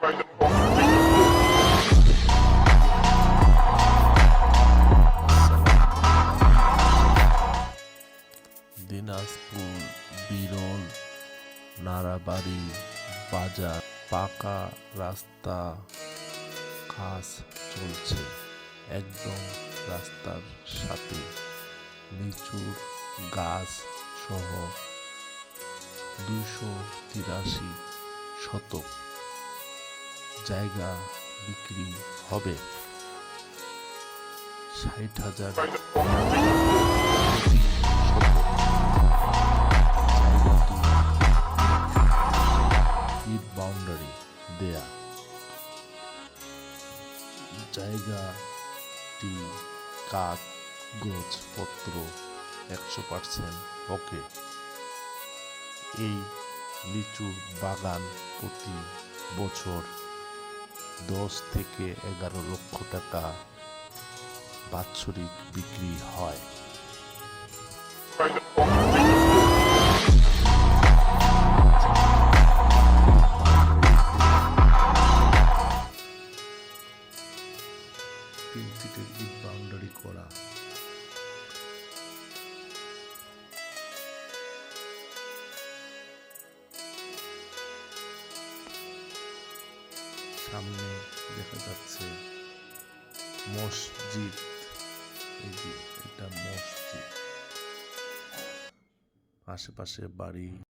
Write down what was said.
দিনাজপুর বিরল নাড়াবাড়ি বাজার পাকা রাস্তা কাজ চলছে একদম রাস্তার সাথে লিচুর গাছ সহ 283 শতক জায়গা বিক্রি হবে 60,000 বাউন্ডারি দেয়া জায়গাটি কাগজপত্র 100% ওকে। এই লিচুর বাগান প্রতি বছর 10 থেকে 11 লক্ষ টাকা বাৎসরিক বিক্রি হয়। ইট বাউন্ডারি করা সামনে দেখা যাচ্ছে মসজিদ। এই যে এটা মসজিদ, আশেপাশে বাড়ি।